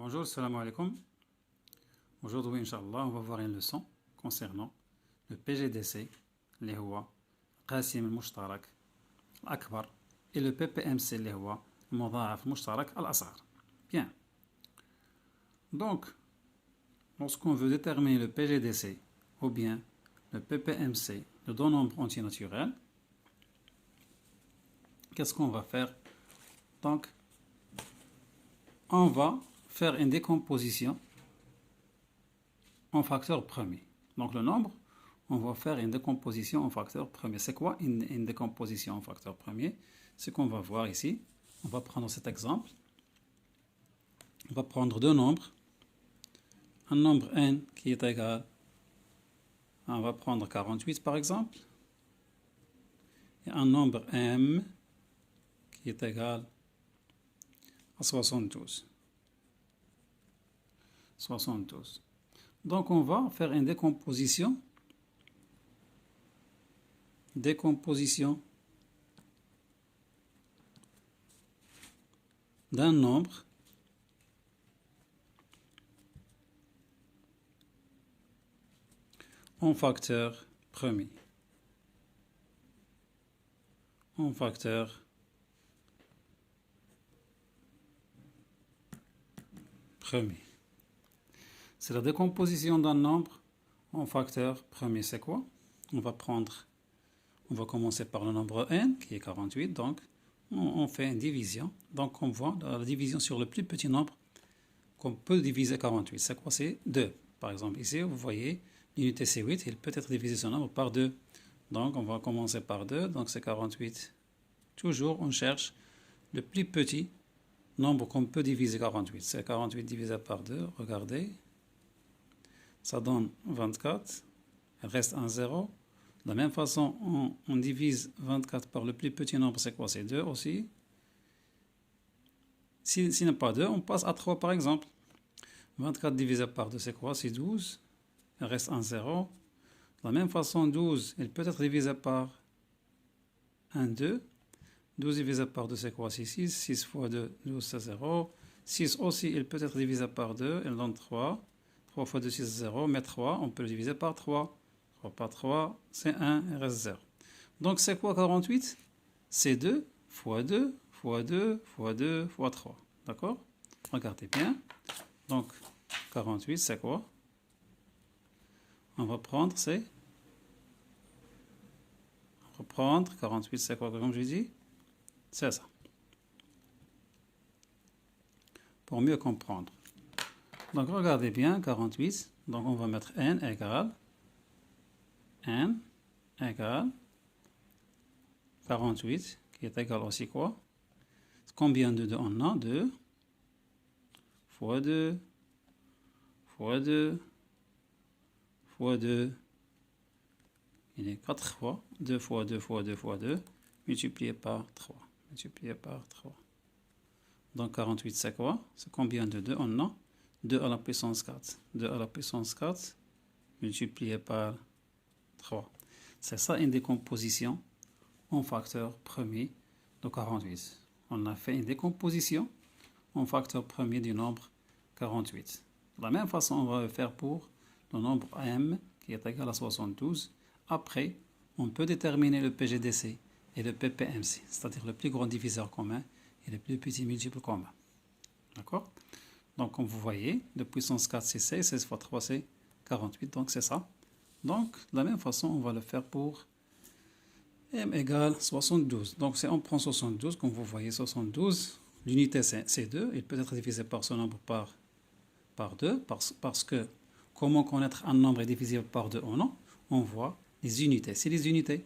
Bonjour, salam alaikum. Aujourd'hui, Inch'Allah, on va voir une leçon concernant le PGDC, اللي هو القاسم المشترك الأكبر, et le PPMC, اللي هو المضاعف المشترك الأصغر. Bien. Donc, lorsqu'on veut déterminer le PGDC ou bien le PPMC de deux nombres entiers naturels, qu'est-ce qu'on va faire? Donc, on va faire une décomposition en facteur premier. Donc le nombre, on va faire une décomposition en facteur premier. C'est quoi une décomposition en facteur premier? Ce qu'on va voir ici. On va prendre cet exemple. On va prendre deux nombres. Un nombre n qui est égal, on va prendre 48 par exemple. Et un nombre m qui est égal à 72. 72. Donc on va faire une décomposition d'un nombre en facteur premier. En facteur premier. C'est la décomposition d'un nombre en facteur premier. C'est quoi? On va commencer par le nombre n qui est 48. Donc, on fait une division. Donc, on voit la division sur le plus petit nombre qu'on peut diviser 48. C'est quoi? C'est 2. Par exemple, ici, vous voyez, l'unité c'est 8. Il peut être divisé ce nombre par 2. Donc, on va commencer par 2. Donc, c'est 48. Toujours, on cherche le plus petit nombre qu'on peut diviser 48. C'est 48 divisé par 2. Regardez. Ça donne 24. Il reste un 0. De la même façon, on divise 24 par le plus petit nombre. C'est quoi? C'est 2 aussi. S'il n'y a pas 2, on passe à 3 par exemple. 24 divisé par 2, c'est quoi? C'est 12. Il reste un 0. De la même façon, 12, il peut être divisé par un 2. 12 divisé par 2, c'est quoi? C'est 6. 6 fois 2, 12, c'est 0. 6 aussi, il peut être divisé par 2. Il donne 3. 3 fois 2, 6, 0. Mais 3, on peut le diviser par 3. 3 par 3, c'est 1. Il reste 0. Donc, c'est quoi 48? C'est 2 fois 2 fois 2 fois 2 fois 3. D'accord? Regardez bien. Donc, 48, c'est quoi? On va prendre, 48, c'est quoi comme je dis? C'est ça. Pour mieux comprendre. Donc, regardez bien, 48. Donc, on va mettre n égale 48, qui est égal aussi quoi? Combien de 2 on a? 2 fois 2 fois 2 fois 2. Il est 4 fois. 2 fois 2 fois 2 fois 2. Multiplié par 3. Multiplié par 3. Donc 48, c'est quoi? C'est combien de 2 on a? 2 à la puissance 4. 2 à la puissance 4 multiplié par 3. C'est ça une décomposition en facteur premier de 48. On a fait une décomposition en facteur premier du nombre 48. De la même façon, on va le faire pour le nombre m qui est égal à 72. Après, on peut déterminer le PGDC et le PPMC, c'est-à-dire le plus grand diviseur commun et le plus petit multiple commun. D'accord? Donc, comme vous voyez, de puissance 4, c'est 16. 16 fois 3, c'est 48. Donc, c'est ça. Donc, de la même façon, on va le faire pour m égale 72. Donc, on prend 72, comme vous voyez, 72. L'unité, c'est 2. Il peut être divisé par ce nombre par 2. Parce que, comment connaître un nombre est divisible par 2 ou non? On voit les unités. Si les unités,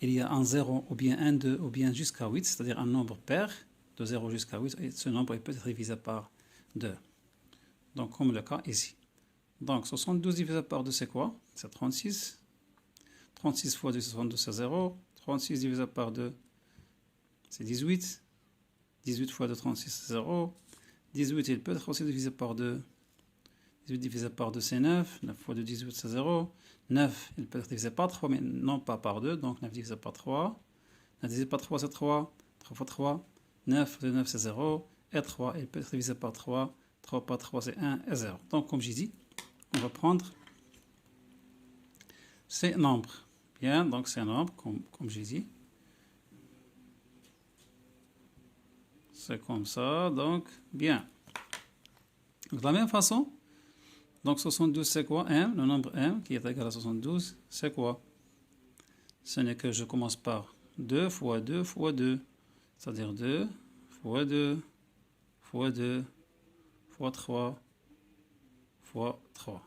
il y a un 0 ou bien un 2 ou bien jusqu'à 8, c'est-à-dire un nombre pair de 0 jusqu'à 8, et ce nombre il peut être divisé par 2. Donc, comme le cas ici. Donc, 72 divisé par 2, c'est quoi? C'est 36. 36 fois 2, 62, c'est 0. 36 divisé par 2, c'est 18. 18 fois 2, 36, c'est 0. 18, il peut être aussi divisé par 2. 18 divisé par 2, c'est 9. 9 fois 2, 18, c'est 0. 9, il peut être divisé par 3, mais non pas par 2. Donc, 9 divisé par 3. 9 divisé par 3, c'est 3. 3 fois 3. 9 fois 9, c'est 0. Et 3, il peut être divisé par 3. 3 par 3, c'est 1 et 0. Donc, comme j'ai dit, on va prendre ces nombres. Bien, donc ces nombres, comme j'ai dit. C'est comme ça, donc, bien. De la même façon, donc 72, c'est quoi? M, le nombre M, qui est égal à 72, c'est quoi? Ce n'est que je commence par 2 fois 2 fois 2. C'est-à-dire 2 fois 2 fois 2 fois 3 fois 3.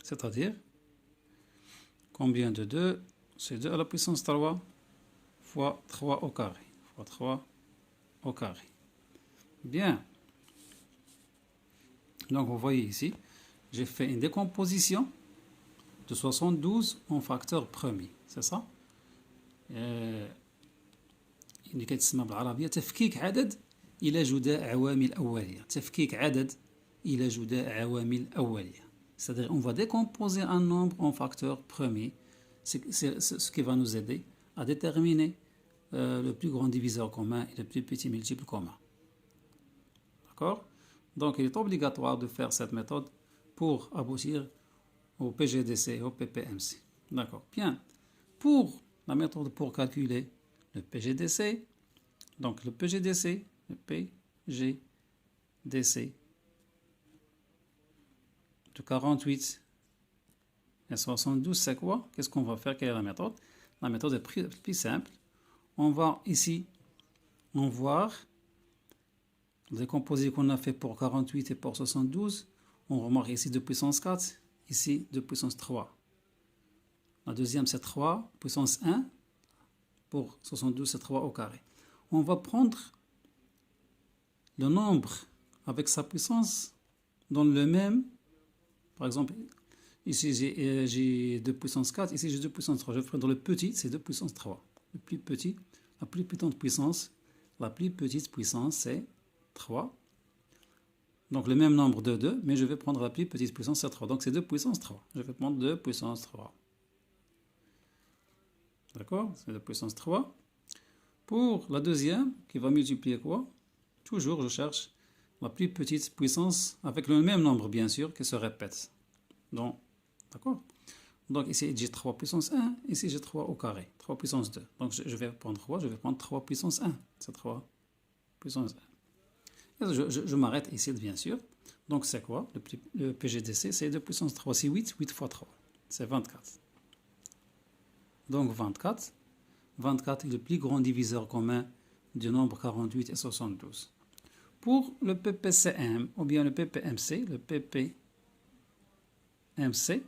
C'est-à-dire, combien de 2? C'est 2 à la puissance 3 fois 3 au carré. Fois 3 au carré. Bien. Donc, vous voyez ici, j'ai fait une décomposition de 72 en facteur premier. C'est ça? اللي كتسمى بالعربية تفكيك عدد إلى جداء عوامل أولية. تفكيك عدد إلى جداء عوامل أولية. C'est-à-dire, on va décomposer un nombre en facteur premier. C'est ce qui va nous aider à déterminer le plus grand diviseur commun et le plus petit multiple commun. D'accord? Donc, il est obligatoire de faire cette méthode pour aboutir au PGDC et au PPMC. D'accord? Bien. Pour la méthode pour calculer le PGDC, donc le PGDC de 48 et 72, c'est quoi? Qu'est-ce qu'on va faire? Quelle est la méthode? La méthode est plus simple. On va ici, on va voir les composés qu'on a fait pour 48 et pour 72. On remarque ici 2 puissance 4, ici 2 puissance 3. La deuxième, c'est 3 puissance 1. Pour 72, c'est 3 au carré. On va prendre le nombre avec sa puissance dans le même. Par exemple, ici j'ai 2 puissance 4, ici j'ai 2 puissance 3. Je vais prendre le petit, c'est 2 puissance 3. Le plus petit, la plus petite puissance, c'est 3. Donc le même nombre de 2, mais je vais prendre la plus petite puissance, c'est 3. Donc c'est 2 puissance 3. Je vais prendre 2 puissance 3. D'accord? C'est 2 puissance 3. Pour la deuxième, qui va multiplier quoi? Toujours, je cherche la plus petite puissance avec le même nombre, bien sûr, qui se répète. Donc, d'accord? Donc ici, j'ai 3 puissance 1. Ici, j'ai 3 au carré. 3 puissance 2. Donc, je vais prendre quoi? Je vais prendre 3 puissance 1. C'est 3 puissance 1. Et je m'arrête ici, bien sûr. Donc, c'est quoi? Le PGDC, c'est 2 puissance 3. C'est 8. 8 fois 3. C'est 24. Donc 24. 24 est le plus grand diviseur commun du nombre 48 et 72. Pour le PPCM ou bien le PPMC,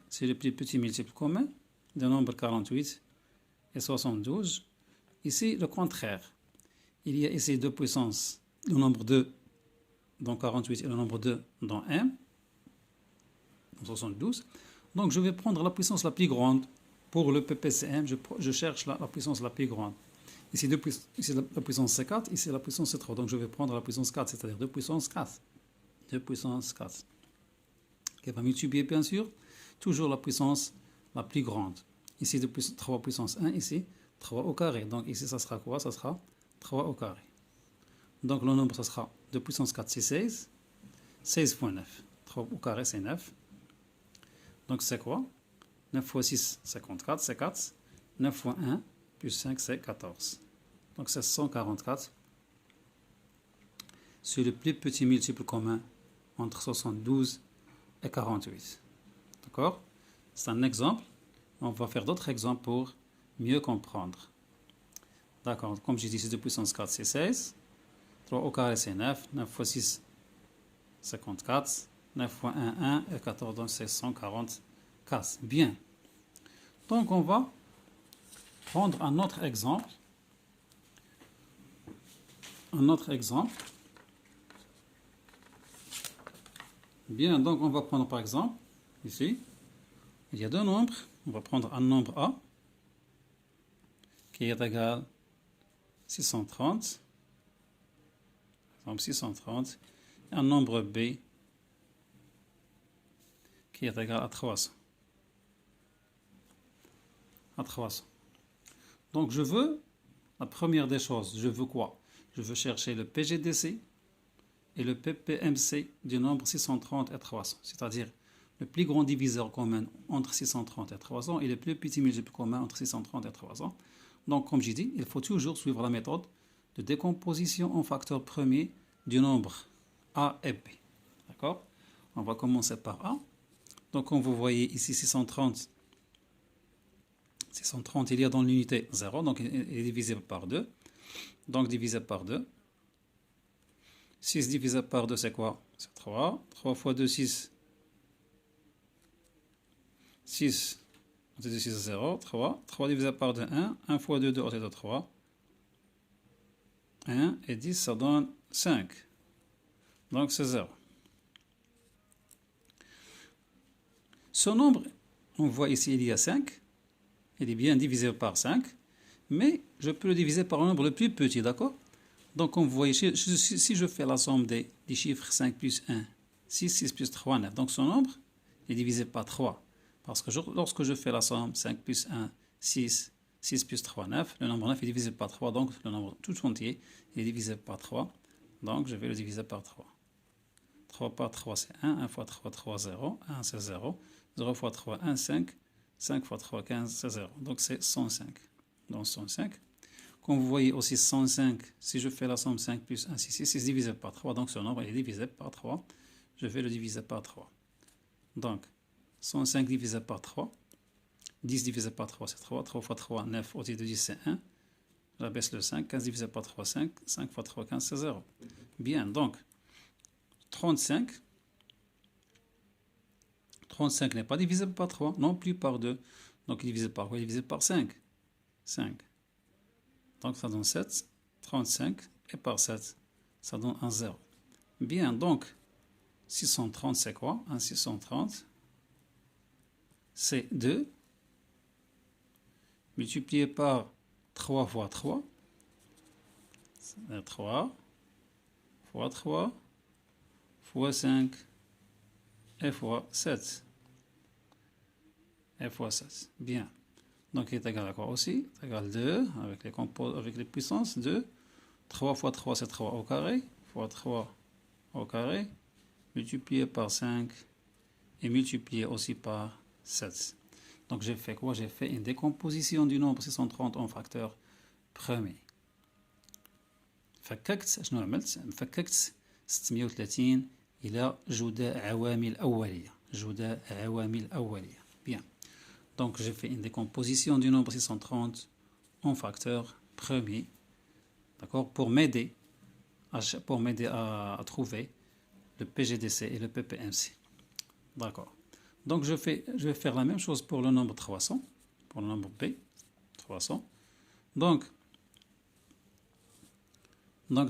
c'est le plus petit multiple commun du nombre 48 et 72. Ici, le contraire. Il y a ici 2 puissances, le nombre 2 dans 48 et le nombre 2 dans M, dans 72. Donc je vais prendre la puissance la plus grande. Pour le PPCM, je cherche la puissance la plus grande. Ici, la puissance c'est 4, ici la puissance c'est 3. Donc je vais prendre la puissance 4, c'est-à-dire 2 puissance 4. 2 puissance 4. Qui va multiplier, bien sûr, toujours la puissance la plus grande. Ici, 3 puissance 1, ici, 3 au carré. Donc ici, ça sera quoi? Ça sera 3 au carré. Donc le nombre, ça sera 2 puissance 4, c'est 16. 16 fois 9. 3 au carré, c'est 9. Donc c'est quoi? 9 fois 6, 54, c'est 4. 9 fois 1, plus 5, c'est 14. Donc c'est 144. C'est le plus petit multiple commun entre 72 et 48. D'accord? C'est un exemple. On va faire d'autres exemples pour mieux comprendre. D'accord? Comme j'ai dit, c'est 2 puissance 4, c'est 16. 3 au carré, c'est 9. 9 fois 6, 54. 9 fois 1, 1. Et 14, donc c'est 144. Bien. Donc, on va prendre un autre exemple. Un autre exemple. Bien, donc on va prendre par exemple, ici, il y a deux nombres. On va prendre un nombre A qui est égal à 630. Par exemple, 630. Et un nombre B qui est égal à 300. À 300. Donc je veux, la première des choses, je veux quoi? Je veux chercher le PGDC et le PPMC du nombre 630 et 300. C'est-à-dire le plus grand diviseur commun entre 630 et 300 et le plus petit multiple commun entre 630 et 300. Donc, comme j'ai dit, il faut toujours suivre la méthode de décomposition en facteurs premiers du nombre A et B. D'accord? On va commencer par A. Donc, comme vous voyez ici, 630, il y a dans l'unité 0, donc il est divisé par 2. Donc, divisé par 2. 6 divisé par 2, c'est quoi? C'est 3. 3 fois 2, 6. 6. Au de 6, 0. 3. 3 divisé par 2, 1. 1 fois 2, 2 au de 3. 1 et 10, ça donne 5. Donc, c'est 0. Ce nombre, on voit ici, il y a 5. Il est bien divisé par 5. Mais je peux le diviser par un nombre le plus petit, d'accord? Donc, comme vous voyez, si je fais la somme des chiffres 5 plus 1, 6, 6 plus 3, 9. Donc, ce nombre est divisé par 3. Parce que lorsque je fais la somme 5 plus 1, 6, 6 plus 3, 9, le nombre 9 est divisé par 3. Donc, le nombre tout entier est divisé par 3. Donc, je vais le diviser par 3. 3 par 3, c'est 1. 1 fois 3, 3, 0. 1, c'est 0. 0 fois 3, 1, 5. 5 fois 3, 15, c'est 0. Donc, c'est 105. Donc, 105. Comme vous voyez aussi 105, si je fais la somme 5 plus 1, 6, 6 divisé par 3, donc ce nombre est divisé par 3. Je vais le diviser par 3. Donc, 105 divisé par 3, 10 divisé par 3, c'est 3. 3 fois 3, 9, au-dessus de 10, c'est 1. J'abaisse le 5, 15 divisé par 3, 5. 5 fois 3, 15, c'est 0. Bien, donc, 35 n'est pas divisé par 3, non plus par 2. Donc, il est divisé par quoi? Il est divisé par 5. 5. Donc, ça donne 7. 35 et par 7, ça donne un 0. Bien, donc, 630, c'est quoi? Un 630, c'est 2 multiplié par 3 fois 3. 3 fois 3 fois 5 et fois 7. Et fois 7. Bien. Donc, il est égal à quoi aussi? Il est égal à 2 avec les puissances. 2. 3 fois 3, c'est 3 au carré. Fois 3 au carré. Multiplié par 5. Et multiplié aussi par 7. Donc, j'ai fait quoi? J'ai fait une décomposition du nombre 630 en facteurs premiers. فككت شنو عملت؟ فككت 630 إلى جداء عوامل أولية. جداء عوامل أولية. Bien. Donc, j'ai fait une décomposition du nombre 630 en facteurs premiers, d'accord, pour m'aider à trouver le PGDC et le PPMC. D'accord. Donc, je vais faire la même chose pour le nombre 300, pour le nombre B, 300. Donc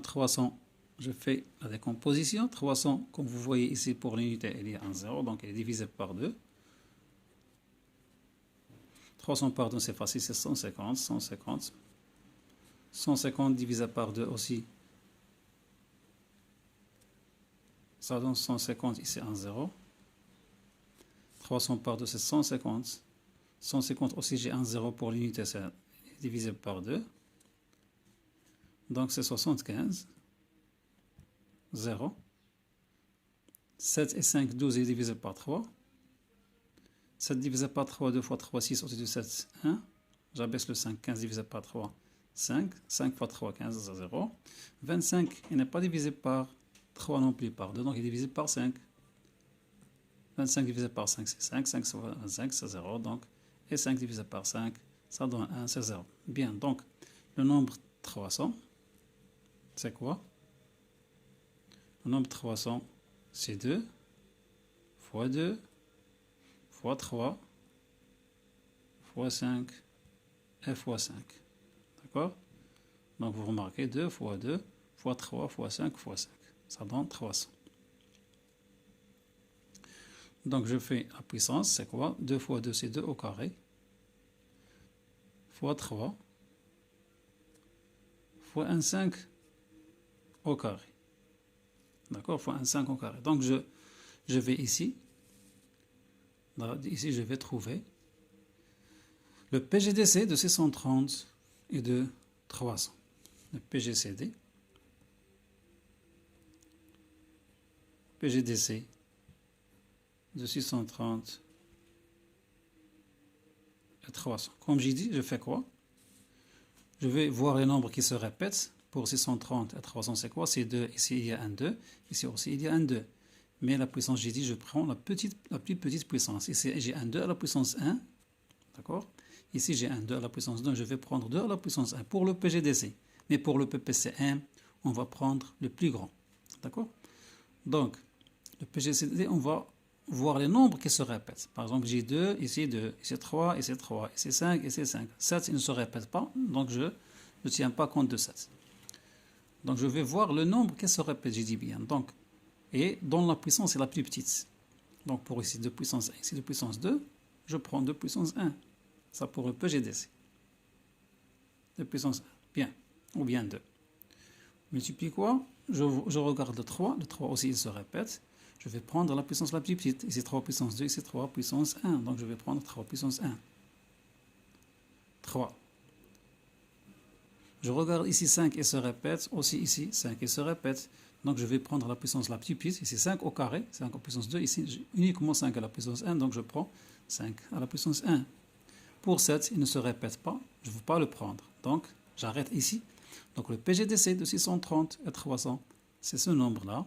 300, je fais la décomposition. 300, comme vous voyez ici, pour l'unité, il y a un 0, donc il est divisé par 2. 300 par 2, c'est facile, c'est 150. 150. 150 divisé par 2 aussi. Ça donne 150, ici un 0. 300 par 2, c'est 150. 150 aussi, j'ai un 0 pour l'unité, c'est divisé par 2. Donc c'est 75. 0. 7 et 5, 12 est divisé par 3. 7 divisé par 3, 2 fois 3, 6, au-dessus de 7, 1. J'abaisse le 5, 15 divisé par 3, 5. 5 fois 3, 15, 0. 25, il n'est pas divisé par 3 non plus par 2, donc il est divisé par 5. 25 divisé par 5, c'est 5. 5 fois 25, c'est 0. Donc, et 5 divisé par 5, ça donne 1, c'est 0. Bien, donc, le nombre 300, c'est quoi? Le nombre 300, c'est 2 fois 2 fois 3 fois 5 et fois 5. D'accord? Donc vous remarquez 2 fois 2 fois 3 fois 5 fois 5. Ça donne 300. Donc je fais la puissance, c'est quoi? 2 fois 2, c'est 2 au carré. Fois 3 fois 1, 5 au carré. D'accord? Fois 1, 5 au carré. Donc je vais ici. Ici, je vais trouver le PGDC de 630 et de 300. Le PGCD PGDC de 630 et 300. Comme j'ai dit, je fais quoi? Je vais voir les nombres qui se répètent. Pour 630 et 300, c'est quoi? C'est 2. Ici, il y a un 2. Ici aussi, il y a un 2. Mais la puissance, j'ai dit, je prends la plus petite puissance. Ici, j'ai un 2 à la puissance 1. D'accord? Ici, j'ai un 2 à la puissance 2. Je vais prendre 2 à la puissance 1 pour le PGDC. Mais pour le PPCM, on va prendre le plus grand. D'accord? Donc, le PGDC, on va voir les nombres qui se répètent. Par exemple, j'ai 2, ici 2, ici 3, ici 3, ici 5, ici 5. 7, il ne se répète pas, donc je ne tiens pas compte de 7. Donc, je vais voir le nombre qui se répète, j'ai dit bien. Donc, et dont la puissance est la plus petite. Donc, pour ici 2 puissance 1, ici 2 puissance 2, je prends 2 puissance 1. Ça pour le PGDC. 2 puissance 1, bien, ou bien 2. Multiplie quoi? Je regarde le 3 aussi il se répète. Je vais prendre la puissance la plus petite. Ici 3 puissance 2, ici 3 puissance 1. Donc je vais prendre 3 puissance 1. 3. Je regarde ici 5 et se répète. Aussi ici 5 et se répète. Donc je vais prendre la puissance la plus petite. Ici 5 au carré, 5 à la puissance 2. Ici uniquement 5 à la puissance 1. Donc je prends 5 à la puissance 1. Pour 7, il ne se répète pas. Je ne veux pas le prendre. Donc j'arrête ici. Donc le PGDC de 630 et 300, c'est ce nombre-là.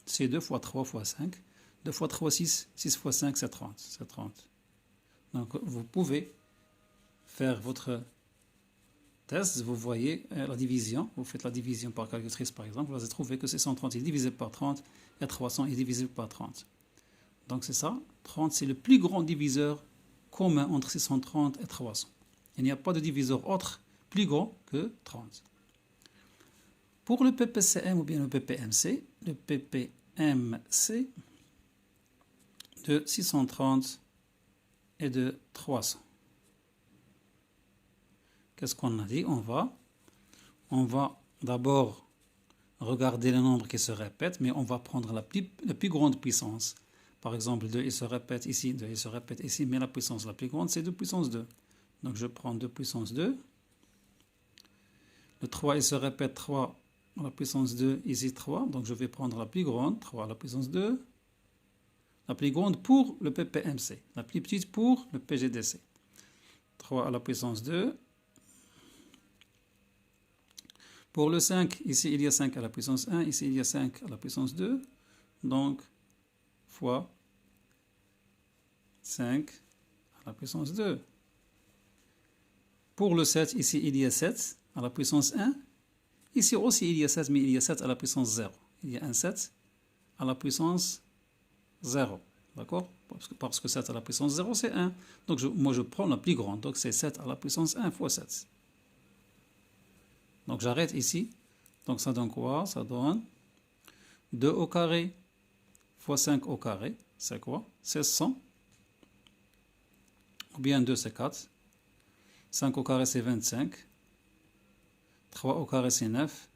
C'est 2 fois 3 fois 5. 2 fois 3, 6. 6 fois 5, c'est 30. C'est 30. Donc vous pouvez faire votre test. Vous voyez la division. Vous faites la division par calculatrice par exemple. Vous allez trouver que 630 est divisé par 30 et 300 est divisé par 30. Donc c'est ça. 30, c'est le plus grand diviseur commun entre 630 et 300. Il n'y a pas de diviseur autre plus grand que 30. Pour le PPCM ou bien le PPMC de 630 et de 300. Qu'est-ce qu'on a dit? On va d'abord regarder les nombres qui se répètent, mais on va prendre la plus grande puissance. Par exemple, 2, il se répète ici, 2, il se répète ici, mais la puissance la plus grande, c'est 2 puissance 2. Donc je prends 2 puissance 2. Le 3, il se répète 3 à la puissance 2, ici 3. Donc je vais prendre la plus grande, 3 à la puissance 2. La plus grande pour le PPMC. La plus petite pour le PGDC. 3 à la puissance 2. Pour le 5, ici il y a 5 à la puissance 1. Ici il y a 5 à la puissance 2. Donc fois 5 à la puissance 2. Pour le 7, ici il y a 7 à la puissance 1. Ici aussi il y a 7, mais il y a 7 à la puissance 0. Il y a un 7 à la puissance 0. D'accord? Parce que 7 à la puissance 0, c'est 1. Donc moi je prends la plus grande. Donc c'est 7 à la puissance 1 fois 7. Donc j'arrête ici. Donc ça donne quoi? Ça donne 2 au carré fois 5 au carré. C'est quoi? C'est 100. Ou bien 2, c'est 4. 5 au carré, c'est 25. 3 au carré, c'est 9.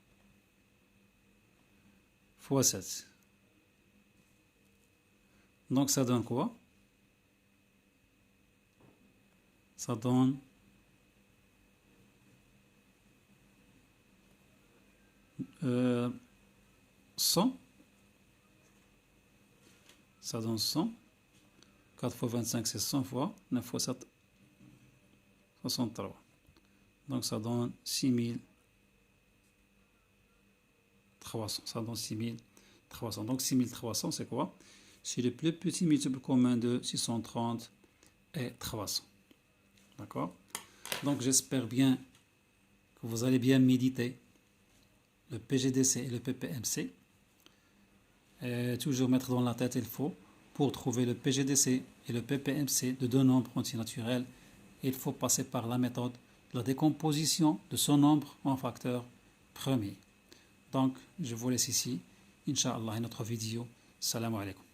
Fois 7. Donc ça donne quoi? Ça donne 100. Ça donne 100. 4 fois 25, c'est 100 fois. 9 fois 7, 63. Donc ça donne 6300. Ça donne 6300. Donc 6300, c'est quoi? C'est le plus petit multiple commun de 630 et 300. D'accord? Donc j'espère bien que vous allez bien méditer le PGDC et le PPMC. Et toujours mettre dans la tête, il faut, pour trouver le PGDC et le PPMC de deux nombres antinaturels, il faut passer par la méthode de la décomposition de ce nombre en facteurs premiers. Donc, je vous laisse ici. Inch'Allah, une autre vidéo. Salam alaikum.